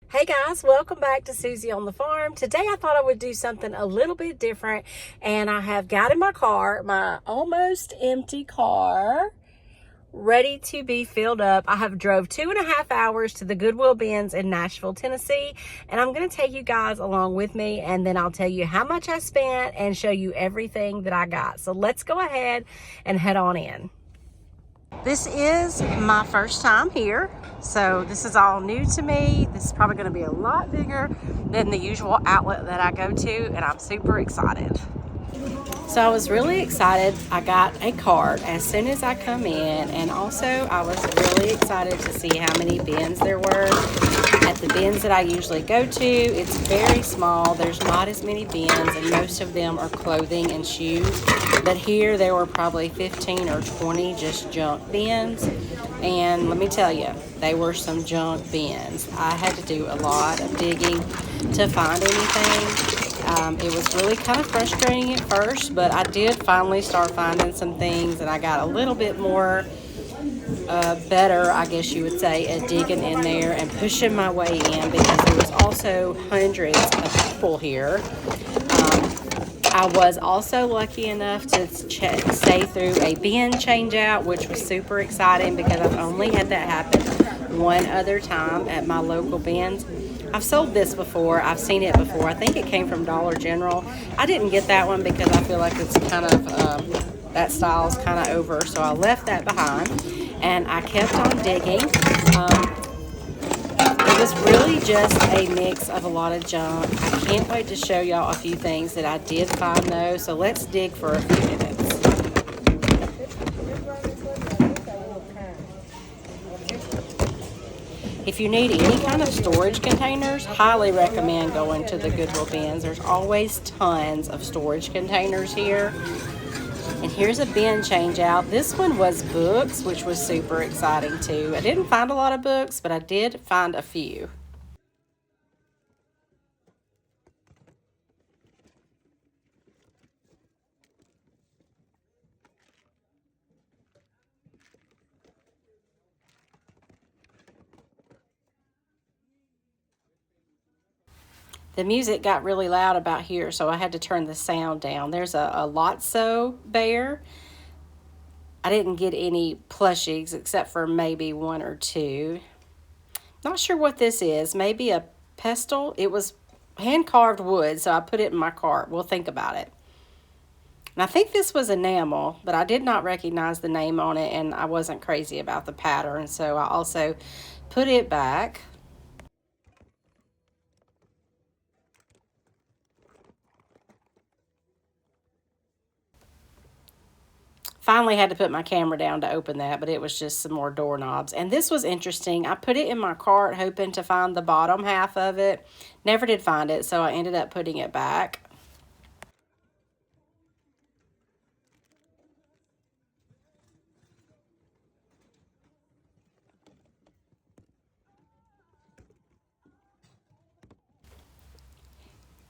Hey guys, welcome back to Susie on the Farm. Today I thought I would do something a little bit different, and I have got in my car, my almost empty car, ready to be filled up. I have drove 2.5 hours to the Goodwill bins in Nashville, Tennessee, and I'm going to take you guys along with me, and then I'll tell you how much I spent and show you everything that I got. So let's go ahead and head on in. This is my first time here, so this is all new to me. This is probably going to be a lot bigger than the usual outlet that I go to, and I'm super excited. So I was really excited. I got a cart as soon as I come in, and also I was really excited to see how many bins there were. At the bins that I usually go to, it's very small. There's not as many bins, and most of them are clothing and shoes. But here there were probably 15 or 20 just junk bins. And let me tell you, they were some junk bins. I had to do a lot of digging to find anything. It was really kind of frustrating at first, but I did finally start finding some things, and I got a little bit more better, I guess you would say, at digging in there and pushing my way in, because there was also hundreds of people here. I was also lucky enough to stay through a bin change out, which was super exciting because I've only had that happen one other time at my local bins. I've sold this before. I've seen it before. I think it came from Dollar General. I didn't get that one because I feel like it's kind of, that style's kind of over, so I left that behind, and I kept on digging. It was really just a mix of a lot of junk. I can't wait to show y'all a few things that I did find though, so let's dig for a few minutes. If you need any kind of storage containers, highly recommend going to the Goodwill bins. There's always tons of storage containers here. And here's a bin change out. This one was books, which was super exciting too. I didn't find a lot of books, but I did find a few. The music got really loud about here, so I had to turn the sound down. There's a Lotso bear. I didn't get any plushies except for maybe one or two. Not sure what this is. Maybe a pestle. It was hand-carved wood, so I put it in my cart. We'll think about it. And I think this was enamel, but I did not recognize the name on it, and I wasn't crazy about the pattern, so I also put it back. Finally had to put my camera down to open that, but it was just some more doorknobs. And this was interesting. I put it in my cart hoping to find the bottom half of it. Never did find it, so I ended up putting it back.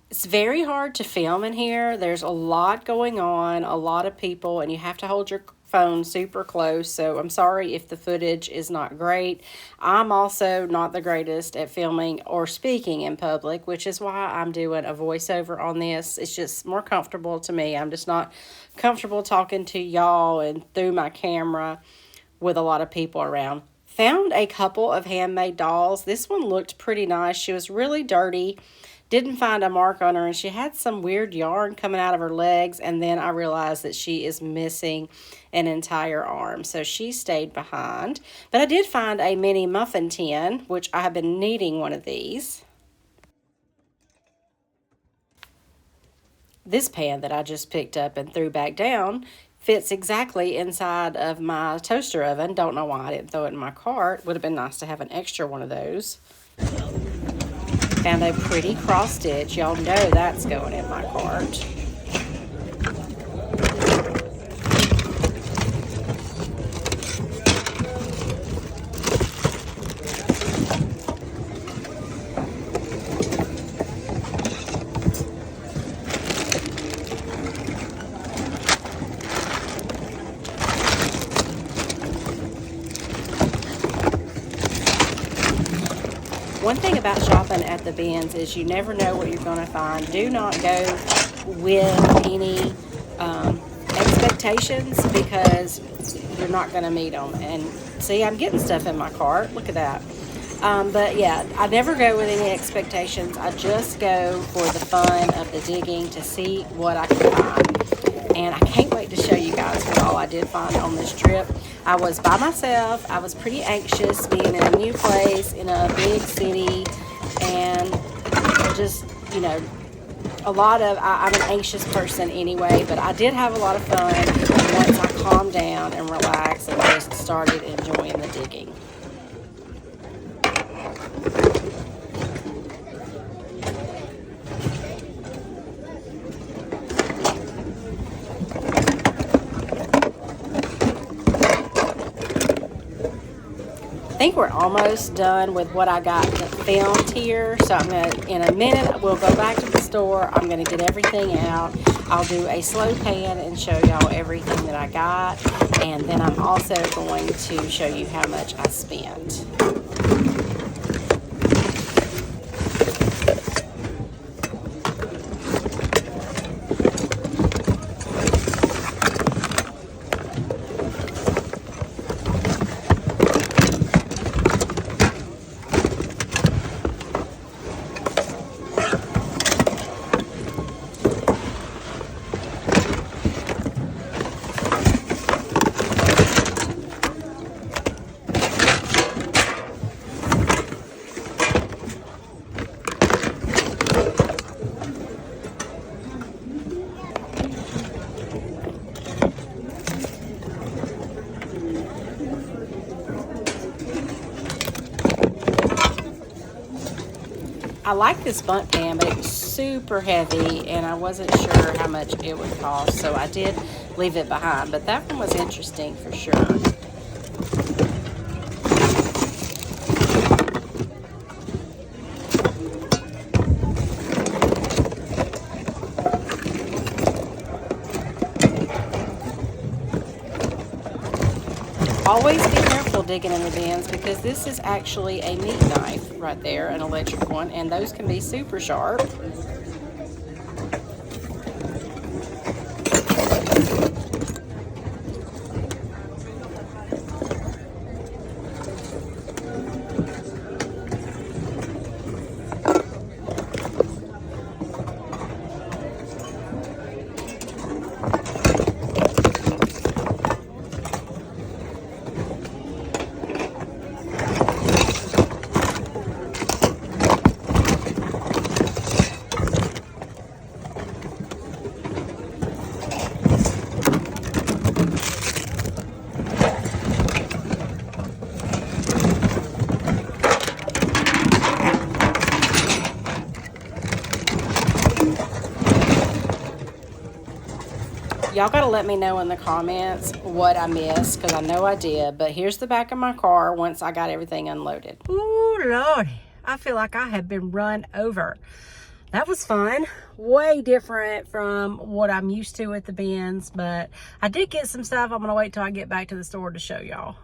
It's very hard to film in here. There's a lot going on, a lot of people, and you have to hold your phone super close, so I'm sorry if the footage is not great. I'm also not the greatest at filming or speaking in public, which is why I'm doing a voiceover on this. It's just more comfortable to me. I'm just not comfortable talking to y'all and through my camera with a lot of people around. Found a couple of handmade dolls. This one looked pretty nice. She was really dirty. Didn't find a mark on her, and she had some weird yarn coming out of her legs, and then I realized that she is missing an entire arm, so she stayed behind. But I did find a mini muffin tin, which I have been needing one of these. This pan that I just picked up and threw back down fits exactly inside of my toaster oven. Don't know why I didn't throw it in my cart. Would have been nice to have an extra one of those. Found a pretty cross stitch. Y'all know that's going in my cart. One thing about shopping at the bins is you never know what you're going to find. Do not go with any expectations, because you're not going to meet them. And see, I'm getting stuff in my cart. Look at that. But yeah, I never go with any expectations. I just go for the fun of the digging to see what I can find. And I can't wait to show you guys what all I did find on this trip. I was by myself. I was pretty anxious being in a new place, in a big city, and just, you know, I'm an anxious person anyway, but I did have a lot of fun once I calmed down and relaxed and just started enjoying the digging. I think we're almost done with what I got filmed here. So I'm going to, in a minute, we'll go back to the store. I'm going to get everything out. I'll do a slow pan and show y'all everything that I got. And then I'm also going to show you how much I spent. I like this bunk pan, but it was super heavy and I wasn't sure how much it would cost, so I did leave it behind. But that one was interesting for sure. Always be careful digging in the bins, because this is actually a meat knife right there, an electric one, and those can be super sharp. Y'all gotta let me know in the comments what I missed, because I know I did. But here's the back of my car once I got everything unloaded. Ooh, Lordy. I feel like I have been run over. That was fun. Way different from what I'm used to at the bins. But I did get some stuff. I'm gonna wait till I get back to the store to show y'all.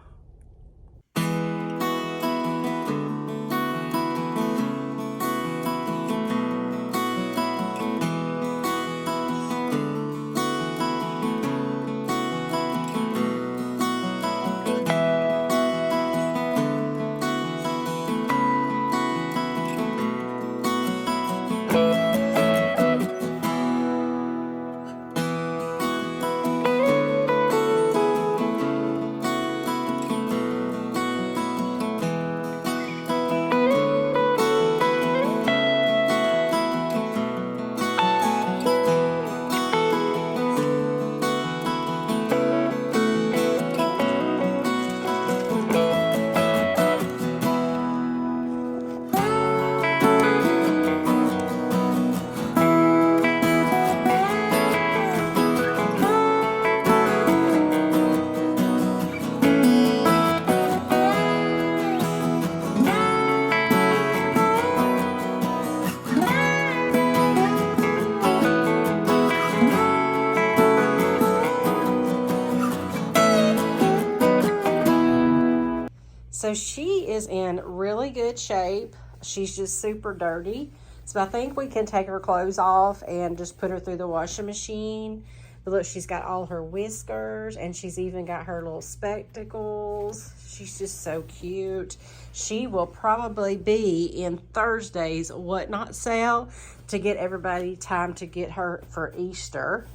So she is in really good shape. She's just super dirty. So I think we can take her clothes off and just put her through the washing machine. But look, she's got all her whiskers, and she's even got her little spectacles. She's just so cute. She will probably be in Thursday's Whatnot sale to get everybody time to get her for Easter.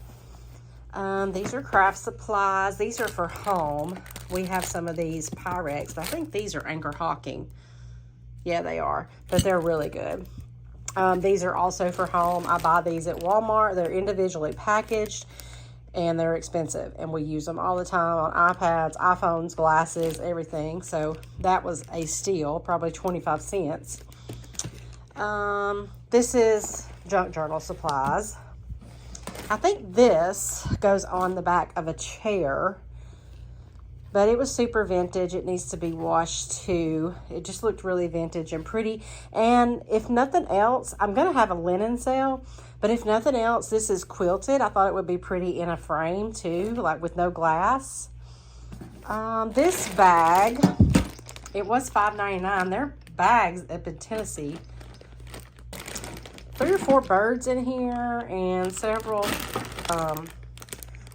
These are craft supplies. These are for home. We have some of these Pyrex, but I think these are Anchor Hawking. Yeah, they are, but they're really good. These are also for home. I buy these at Walmart. They're individually packaged, and they're expensive, and we use them all the time on iPads, iPhones, glasses, everything. So that was a steal, probably 25 cents. This is junk journal supplies. I think this goes on the back of a chair, but it was super vintage. It needs to be washed too. It just looked really vintage and pretty. And if nothing else, I'm going to have a linen sale, but if nothing else, this is quilted. I thought it would be pretty in a frame too, like with no glass. This bag, it was $5.99. Their bags up in Tennessee. 3 or 4 birds in here, and several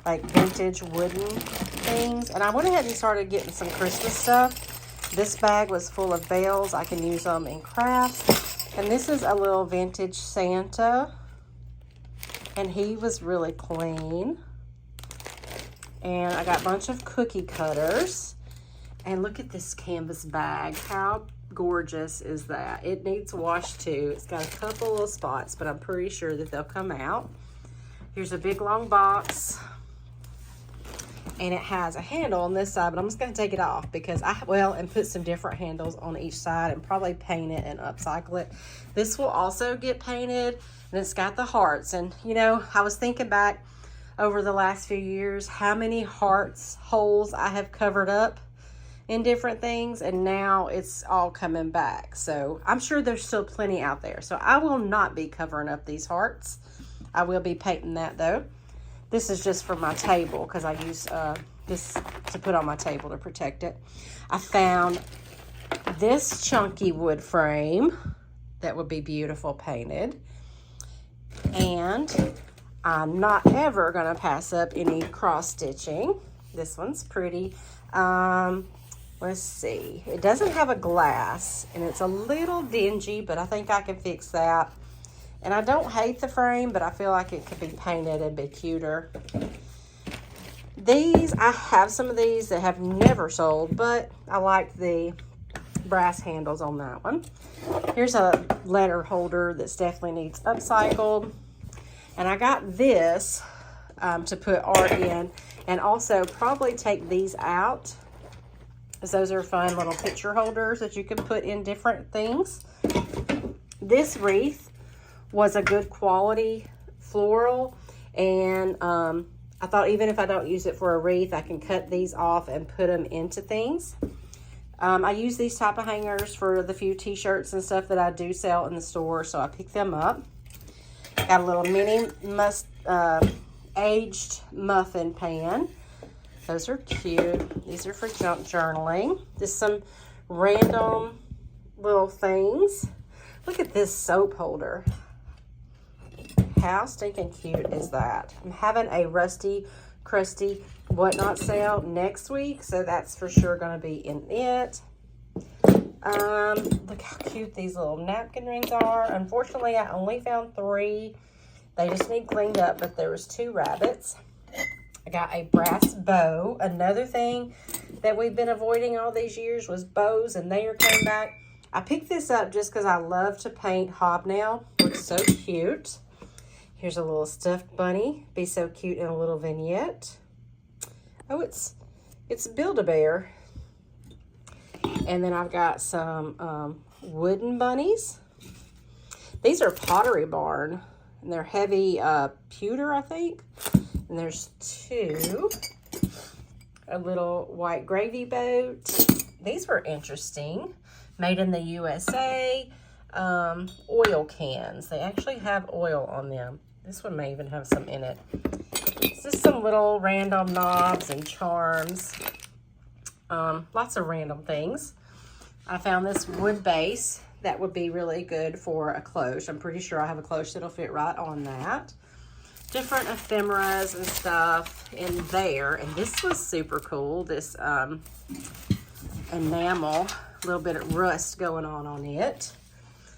like vintage wooden things. And I went ahead and started getting some Christmas stuff. This bag was full of bells. I can use them in crafts. And this is a little vintage Santa, and he was really clean. And I got a bunch of cookie cutters. And look at this canvas bag. How gorgeous is that? It needs washed too. It's got a couple little spots, but I'm pretty sure that they'll come out. Here's a big long box, and it has a handle on this side, but I'm just going to take it off because and put some different handles on each side and probably paint it and upcycle it. This will also get painted, and it's got the hearts. And you know, I was thinking back over the last few years how many holes I have covered up in different things, and now it's all coming back. So I'm sure there's still plenty out there. So I will not be covering up these hearts. I will be painting that though. This is just for my table because I use this to put on my table to protect it. I found this chunky wood frame that would be beautiful painted. And I'm not ever going to pass up any cross stitching. This one's pretty. Let's see. It doesn't have a glass, and it's a little dingy, but I think I can fix that. And I don't hate the frame, but I feel like it could be painted and be cuter. These, I have some of these that have never sold, but I like the brass handles on that one. Here's a letter holder that definitely needs upcycled. And I got this to put art in, and also probably take these out, because those are fun little picture holders that you can put in different things. This wreath was a good quality floral, and I thought even if I don't use it for a wreath, I can cut these off and put them into things. I use these type of hangers for the few t-shirts and stuff that I do sell in the store, so I picked them up. Got a little mini aged muffin pan. Those are cute. These are for junk journaling. Just some random little things. Look at this soap holder. How stinking cute is that? I'm having a rusty, crusty Whatnot sale next week, so that's for sure going to be in it. Look how cute these little napkin rings are. Unfortunately, I only found 3. They just need cleaned up, but there was 2 rabbits. I got a brass bow. Another thing that we've been avoiding all these years was bows, and they are coming back. I picked this up just because I love to paint hobnail. Looks so cute. Here's a little stuffed bunny. Be so cute in a little vignette. Oh, it's Build-A-Bear. And then I've got some wooden bunnies. These are Pottery Barn, and they're heavy pewter, I think. And there's 2. A little white gravy boat. These were interesting. Made in the USA. Oil cans. They actually have oil on them. This one may even have some in it. It's just some little random knobs and charms. Lots of random things. I found this wood base that would be really good for a cloche. I'm pretty sure I have a cloche that'll fit right on that. Different ephemeras and stuff in there. And this was super cool. This enamel, a little bit of rust going on it.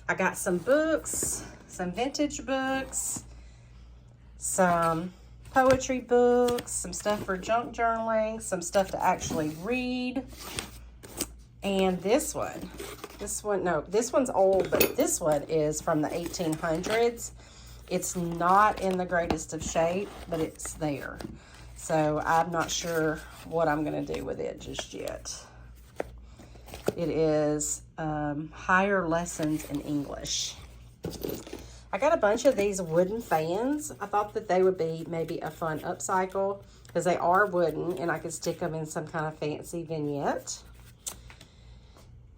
I got some books, some vintage books, some poetry books, some stuff for junk journaling, some stuff to actually read. And this one's old, but this one is from the 1800s. It's not in the greatest of shape, but it's there. So I'm not sure what I'm going to do with it just yet. It is Higher Lessons in English. I got a bunch of these wooden fans. I thought that they would be maybe a fun upcycle because they are wooden and I could stick them in some kind of fancy vignette.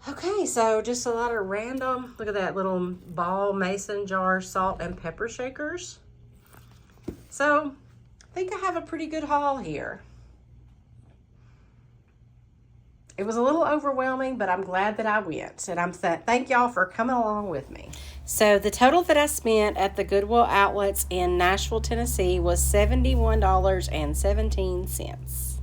Okay, so just a lot of random, look at that little ball mason jar salt and pepper shakers. So I think I have a pretty good haul here. It was a little overwhelming, but I'm glad that I went. And thank y'all for coming along with me. So the total that I spent at the Goodwill Outlets in Nashville, Tennessee was $71.17.